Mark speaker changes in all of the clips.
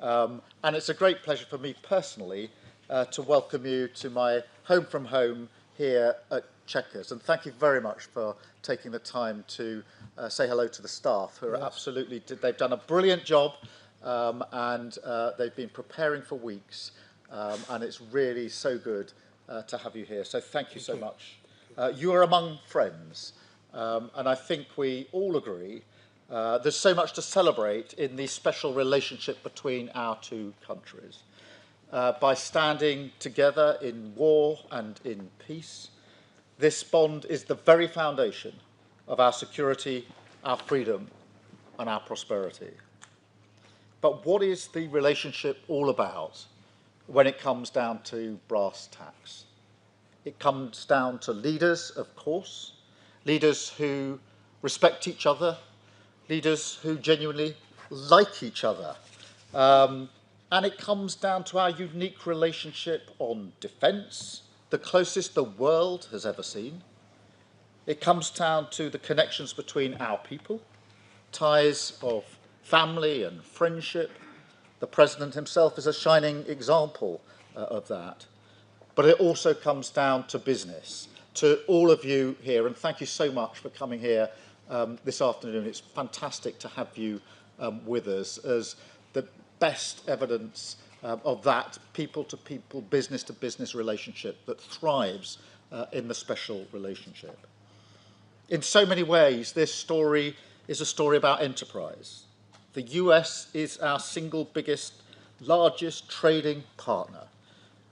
Speaker 1: And it's a great pleasure for me personally to welcome you to my home from home here at Chequers. And thank you very much for taking the time to say hello to the staff who are absolutely, they've done a brilliant job and they've been preparing for weeks. And it's really so good to have you here. So thank you so much. You are among friends. And I think we all agree there's so much to celebrate in the special relationship between our two countries. By standing together in war and in peace, this bond is the very foundation of our security, our freedom, and our prosperity. But what is the relationship all about when it comes down to brass tacks? It comes down to leaders, of course, leaders who respect each other, leaders who genuinely like each other. And it comes down to our unique relationship on defence, the closest the world has ever seen. It comes down to the connections between our people, ties of family and friendship. The President himself is a shining example of that. But it also comes down to business, to all of you here, and thank you so much for coming here this afternoon. It's fantastic to have you with us as the best evidence of that people-to-people, business-to-business relationship that thrives in the special relationship. In so many ways, this story is a story about enterprise. The US is our single biggest, largest trading partner.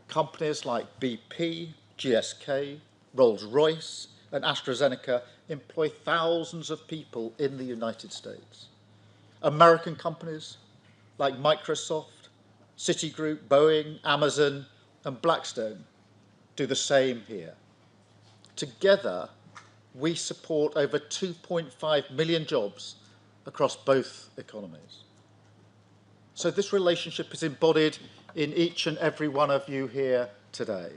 Speaker 1: Companies like BP, GSK, Rolls-Royce, and AstraZeneca employ thousands of people in the United States. American companies like Microsoft, Citigroup, Boeing, Amazon, and Blackstone do the same here. Together, we support over 2.5 million jobs across both economies. So this relationship is embodied in each and every one of you here today.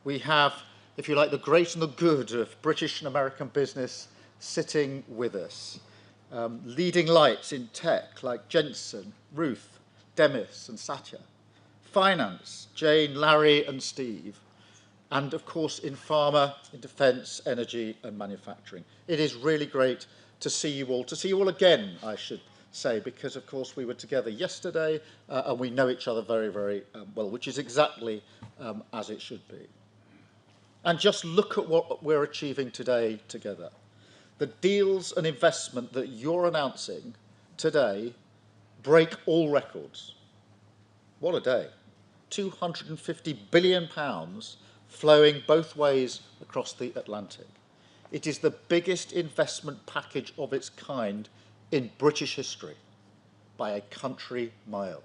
Speaker 1: We have, if you like, the great and the good of British and American business sitting with us. Leading lights in tech like Jensen, Ruth, Demis and Satya. Finance, Jane, Larry and Steve. And of course in pharma, in defence, energy and manufacturing. It is really great to see you all again, I should say, because of course we were together yesterday and we know each other very, very well, which is exactly as it should be. And just look at what we're achieving today together. The deals and investment that you're announcing today break all records. What a day. £250 billion flowing both ways across the Atlantic. It is the biggest investment package of its kind in British history by a country mile.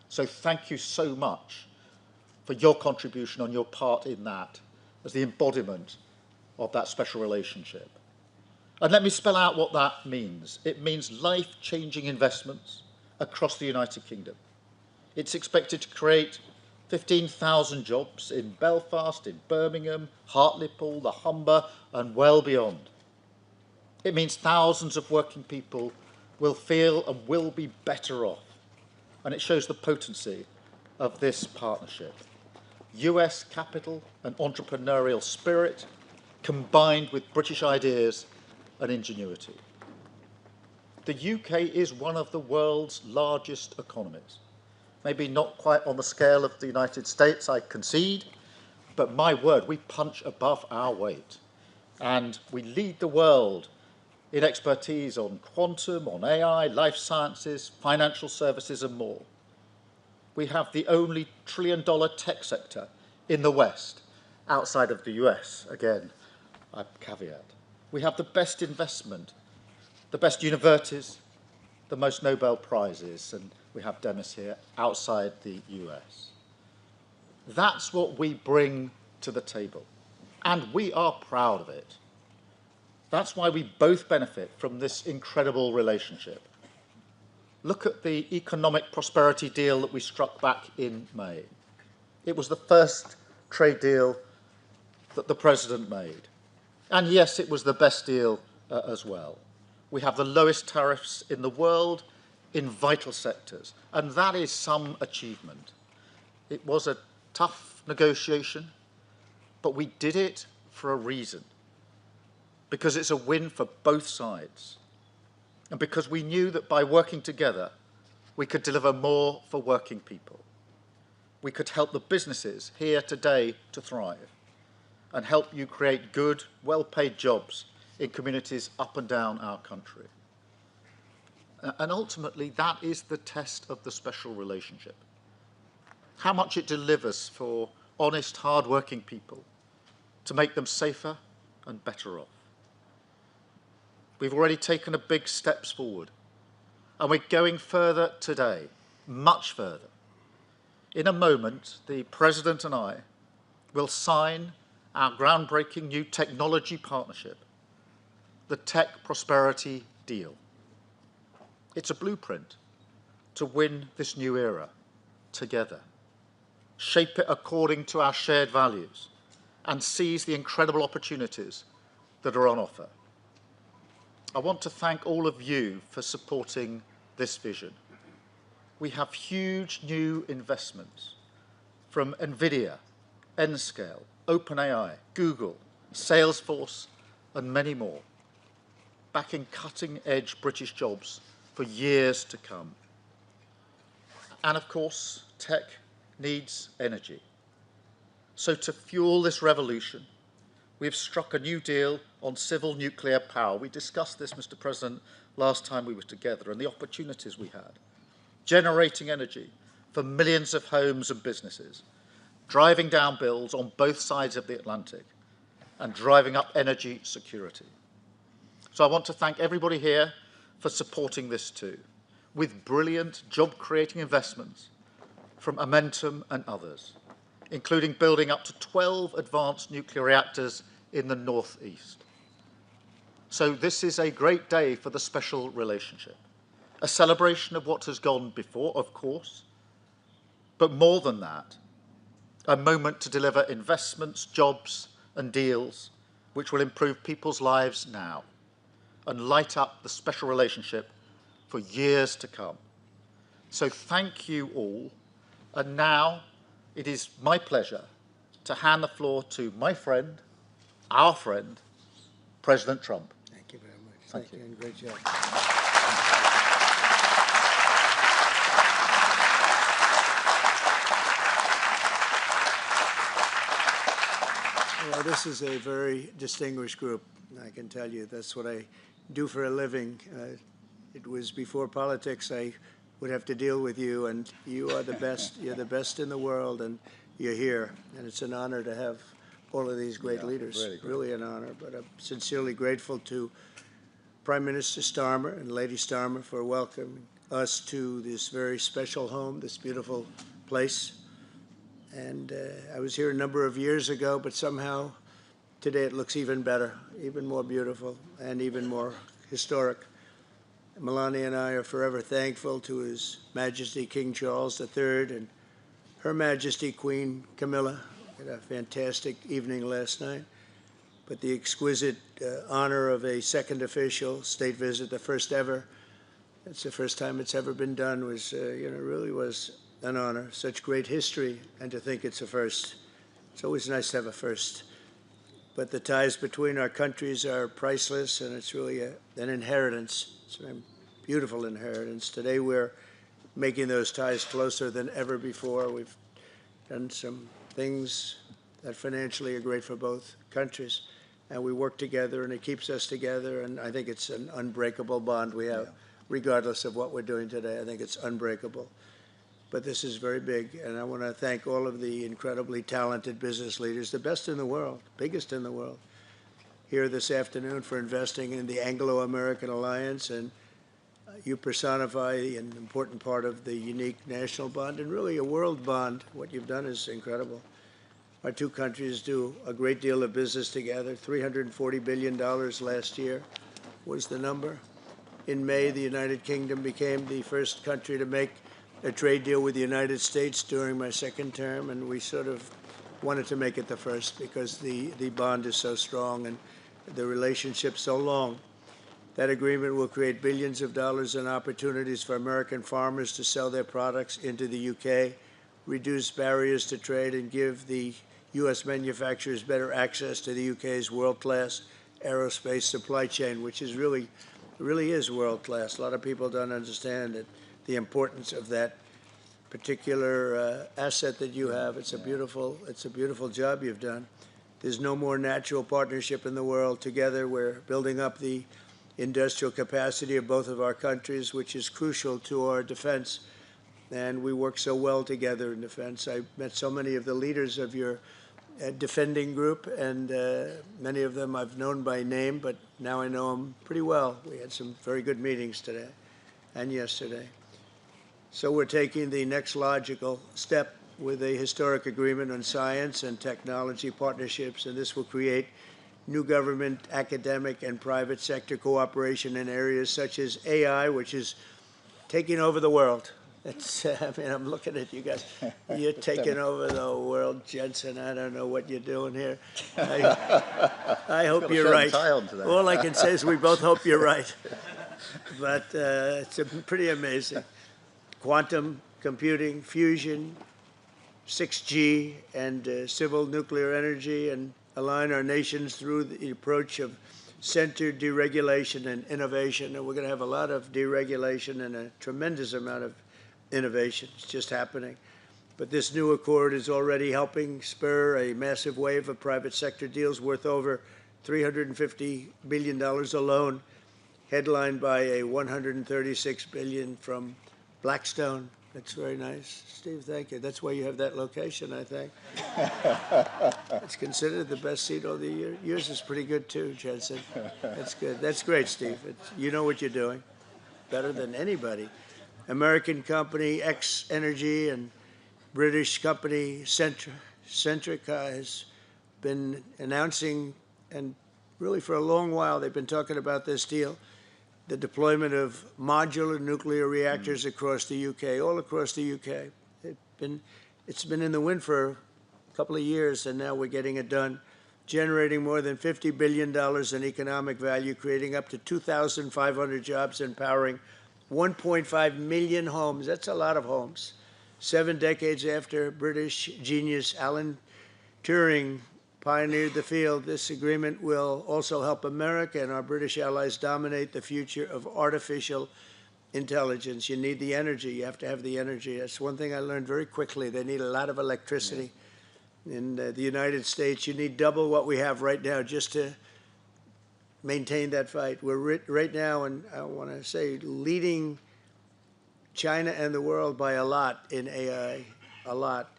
Speaker 1: So thank you so much for your contribution on your part in that as the embodiment of that special relationship. And let me spell out what that means. It means life-changing investments across the United Kingdom. It's expected to create 15,000 jobs in Belfast, in Birmingham, Hartlepool, the Humber, and well beyond. It means thousands of working people will feel and will be better off. And it shows the potency of this partnership. US capital and entrepreneurial spirit combined with British ideas and ingenuity. The UK is one of the world's largest economies. Maybe not quite on the scale of the United States, I concede, but my word, we punch above our weight. And we lead the world in expertise on quantum, on AI, life sciences, financial services and more. We have the only trillion-dollar tech sector in the West, outside of the US, again, I caveat. We have the best investment, the best universities, the most Nobel Prizes, and we have Demis here, outside the US. That's what we bring to the table, and we are proud of it. That's why we both benefit from this incredible relationship. Look at the economic prosperity deal that we struck back in May. It was the first trade deal that the President made. And yes, it was the best deal as well. We have the lowest tariffs in the world, in vital sectors. And that is some achievement. It was a tough negotiation, but we did it for a reason. Because it's a win for both sides. And because we knew that by working together, we could deliver more for working people. We could help the businesses here today to thrive and help you create good, well-paid jobs in communities up and down our country. And ultimately, that is the test of the special relationship. How much it delivers for honest, hard-working people to make them safer and better off. We've already taken a big steps forward, and we're going further today, much further. In a moment, the President and I will sign our groundbreaking new technology partnership, the Tech Prosperity Deal. It's a blueprint to win this new era together, shape it according to our shared values, and seize the incredible opportunities that are on offer. I want to thank all of you for supporting this vision. We have huge new investments from Nvidia, Nscale, OpenAI, Google, Salesforce, and many more, backing cutting-edge British jobs for years to come. And of course, tech needs energy. So to fuel this revolution, we've struck a new deal on civil nuclear power. We discussed this, Mr. President, last time we were together, and the opportunities we had. Generating energy for millions of homes and businesses, driving down bills on both sides of the Atlantic, and driving up energy security. So I want to thank everybody here for supporting this too, with brilliant job-creating investments from Momentum and others, including building up to 12 advanced nuclear reactors in the northeast. So this is a great day for the special relationship, a celebration of what has gone before, of course, but more than that, a moment to deliver investments, jobs, and deals which will improve people's lives now and light up the special relationship for years to come. So thank you all. And now it is my pleasure to hand the floor to my friend, our friend, President Trump.
Speaker 2: Thank you very much. Thank you, and great job. Well, this is a very distinguished group. I can tell you that's what I do for a living. It was before politics. I would have to deal with you, and you are the best. You're the best in the world, and you're here. And it's an honor to have all of these great leaders. Really an honor. But I'm sincerely grateful to Prime Minister Starmer and Lady Starmer for welcoming us to this very special home, this beautiful place. And I was here a number of years ago, but somehow today it looks even better, even more beautiful, and even more historic. Melania and I are forever thankful to His Majesty King Charles III and Her Majesty Queen Camilla. We had a fantastic evening last night. But the exquisite honor of a second official state visit, the first ever, it's the first time it's ever been done, was, really was an honor. Such great history, and to think it's a first. It's always nice to have a first. But the ties between our countries are priceless, and it's really an inheritance. It's a beautiful inheritance. Today we're making those ties closer than ever before. We've done some things that financially are great for both countries, and we work together, and it keeps us together, and I think it's an unbreakable bond we have, regardless of what we're doing today. I think it's unbreakable. But this is very big, and I want to thank all of the incredibly talented business leaders, the best in the world, biggest in the world, here this afternoon for investing in the Anglo-American Alliance, and you personify an important part of the unique national bond and really a world bond. What you've done is incredible. Our two countries do a great deal of business together. $340 billion last year was the number. In May, the United Kingdom became the first country to make a trade deal with the United States during my second term, and we sort of wanted to make it the first because the bond is so strong and the relationship so long. That agreement will create billions of dollars in opportunities for American farmers to sell their products into the UK, reduce barriers to trade, and give the U.S. manufacturers better access to the UK's world-class aerospace supply chain, which is really is world-class. A lot of people don't understand it, the importance of that particular asset that you have. It's a beautiful job you've done. There's no more natural partnership in the world. Together, we're building up the industrial capacity of both of our countries, which is crucial to our defense. And we work so well together in defense. I met so many of the leaders of your defending group, and many of them I've known by name, but now I know them pretty well. We had some very good meetings today and yesterday. So we're taking the next logical step with a historic agreement on science and technology partnerships, and this will create new government, academic, and private sector cooperation in areas such as AI, which is taking over the world. I mean, I'm looking at you guys. You're taking over the world, Jensen. I don't know what you're doing here. I hope you're right. All I can say is we both hope you're right. But it's pretty amazing. Quantum computing, fusion, 6G, and civil nuclear energy, and align our nations through the approach of centered deregulation and innovation. And we're going to have a lot of deregulation and a tremendous amount of innovation. It's just happening. But this new accord is already helping spur a massive wave of private sector deals worth over $350 billion alone, headlined by a $136 billion from Blackstone. That's very nice. Steve, thank you. That's why you have that location, I think. It's considered the best seat of the year. Yours is pretty good too, Jensen. That's good. That's great, Steve. You know what you're doing better than anybody. American company X Energy and British company Centrica has been announcing, and really for a long while they've been talking about this deal, the deployment of modular nuclear reactors across the UK, all across the UK. It's been in the wind for a couple of years, and now we're getting it done, generating more than $50 billion in economic value, creating up to 2,500 jobs, and powering 1.5 million homes. That's a lot of homes. 7 decades after British genius Alan Turing pioneered the field, this agreement will also help America and our British allies dominate the future of artificial intelligence. You need the energy. You have to have the energy. That's one thing I learned very quickly. They need a lot of electricity. Yeah. In the United States, you need double what we have right now just to maintain that fight. We're right now, and I want to say, leading China and the world by a lot in AI, a lot.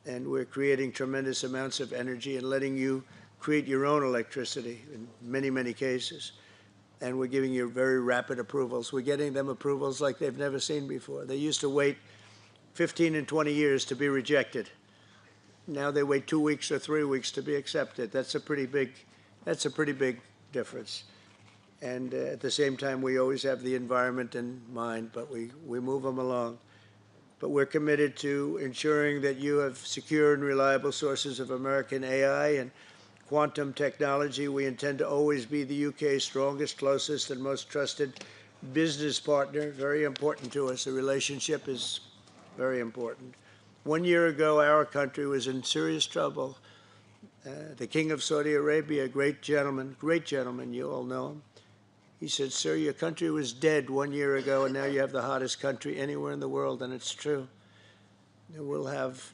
Speaker 2: And we're creating tremendous amounts of energy and letting you create your own electricity in many, many cases. And we're giving you very rapid approvals. We're getting them approvals like they've never seen before. They used to wait 15 and 20 years to be rejected. Now they wait 2 weeks or 3 weeks to be accepted. That's a pretty big difference. And at the same time, we always have the environment in mind, but we move them along. But we're committed to ensuring that you have secure and reliable sources of American AI and quantum technology. We intend to always be the UK's strongest, closest, and most trusted business partner. Very important to us. The relationship is very important. 1 year ago, our country was in serious trouble. The King of Saudi Arabia, great gentleman, you all know him. He said, "Sir, your country was dead 1 year ago, and now you have the hottest country anywhere in the world," and it's true. We'll have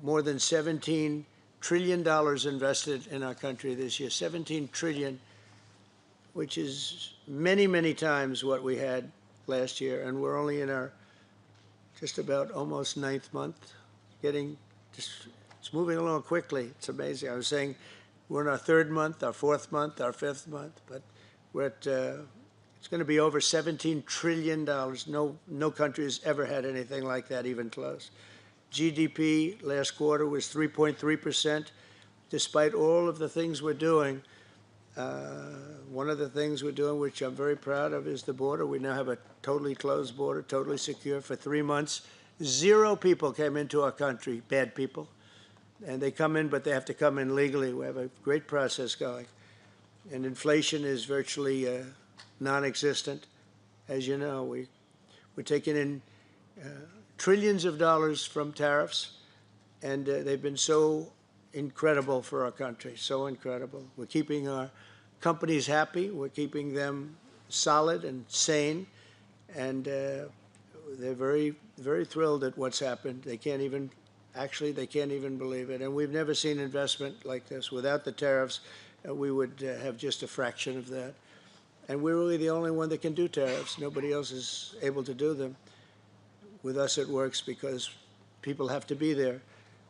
Speaker 2: more than $17 trillion invested in our country this year, 17 trillion, which is many, many times what we had last year, and we're only in our just about almost 9th month, it's moving along quickly. It's amazing. I was saying we're in our 3rd month, our 4th month, our 5th month, but we're at, it's going to be over $17 trillion. No country has ever had anything like that, even close. GDP last quarter was 3.3%. Despite all of the things we're doing, one of the things we're doing, which I'm very proud of, is the border. We now have a totally closed border, totally secure for 3 months. 0 people came into our country, bad people. And they come in, but they have to come in legally. We have a great process going. And inflation is virtually non-existent. As you know, we're taking in trillions of dollars from tariffs, and they've been so incredible for our country, so incredible. We're keeping our companies happy. We're keeping them solid and sane, and they're very, very thrilled at what's happened. They can't even believe it. And we've never seen investment like this. Without the tariffs, we would have just a fraction of that. And we're really the only one that can do tariffs. Nobody else is able to do them. With us, it works because people have to be there.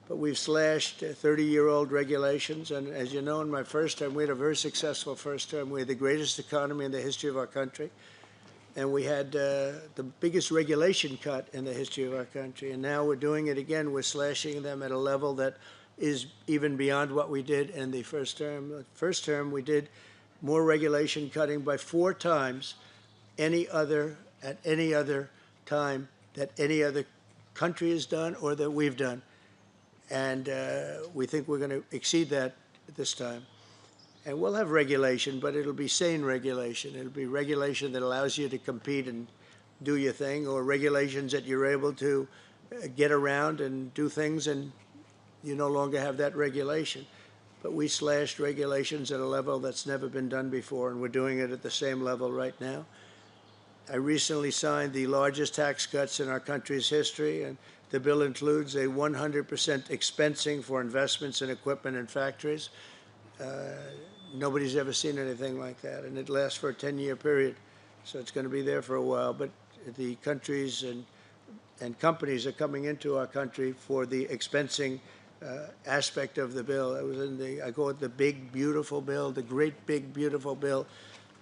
Speaker 2: But we've slashed 30-year-old regulations. And as you know, in my first term, we had a very successful first term. We had the greatest economy in the history of our country. And we had the biggest regulation cut in the history of our country. And now we're doing it again. We're slashing them at a level that is even beyond what we did in the first term. The first term, we did more regulation cutting by 4 times at any other time that any other country has done or that we've done. And we think we're going to exceed that this time. And we'll have regulation, but it'll be sane regulation. It'll be regulation that allows you to compete and do your thing, or regulations that you're able to get around and do things and you no longer have that regulation. But we slashed regulations at a level that's never been done before, and we're doing it at the same level right now. I recently signed the largest tax cuts in our country's history, and the bill includes a 100% expensing for investments in equipment and factories. Nobody's ever seen anything like that, and it lasts for a 10-year period, so it's going to be there for a while. But the countries and companies are coming into our country for the expensing aspect of the bill. It was in I call it the big, beautiful bill, the great, big, beautiful bill.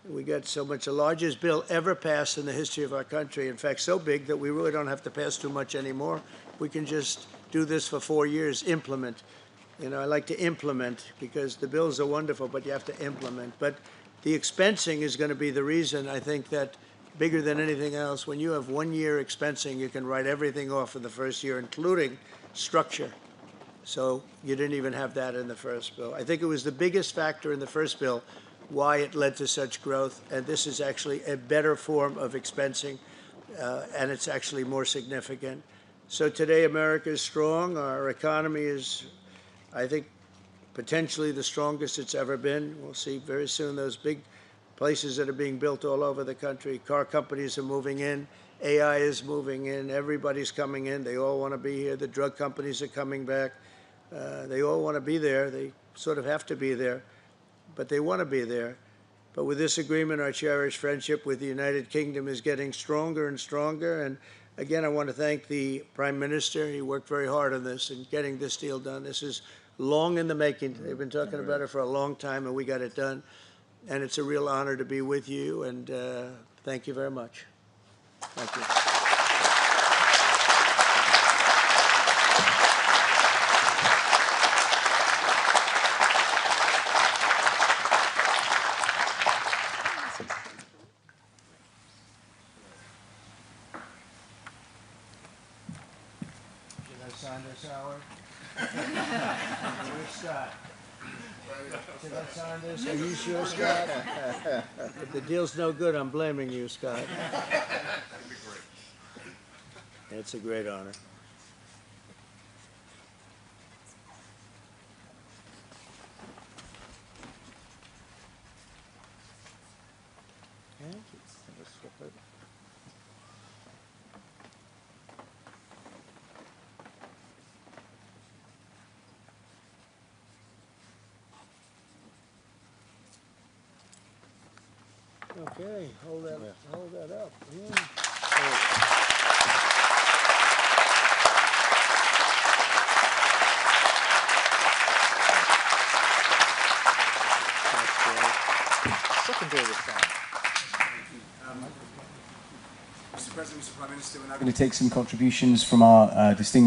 Speaker 2: We got so much, the largest bill ever passed in the history of our country. In fact, so big that we really don't have to pass too much anymore. We can just do this for 4 years, implement. You know, I like to implement because the bills are wonderful, but you have to implement. But the expensing is going to be the reason, I think, that bigger than anything else, when you have 1 year expensing, you can write everything off in the first year, including structure. So you didn't even have that in the first bill. I think it was the biggest factor in the first bill why it led to such growth. And this is actually a better form of expensing, and it's actually more significant. So today, America is strong. Our economy is, I think, potentially the strongest it's ever been. We'll see very soon those big places that are being built all over the country. Car companies are moving in. AI is moving in. Everybody's coming in. They all want to be here. The drug companies are coming back. They all want to be there. They sort of have to be there, but they want to be there. But with this agreement, our cherished friendship with the United Kingdom is getting stronger and stronger. And again, I want to thank the Prime Minister. He worked very hard on this and getting this deal done. This is long in the making. They've been talking about it for a long time, and we got it done. And it's a real honor to be with you, and thank you very much. Thank you. Sign this, Howard? Where's Scott? Should I sign this? Are you sure, Scott? If the deal's no good, I'm blaming you, Scott. It's a great honor. Thank you. Okay, hold that up. Yeah.
Speaker 1: Secondary this time.
Speaker 3: Mr. President, Mr. Prime Minister, we're now going to take some contributions from our distinguished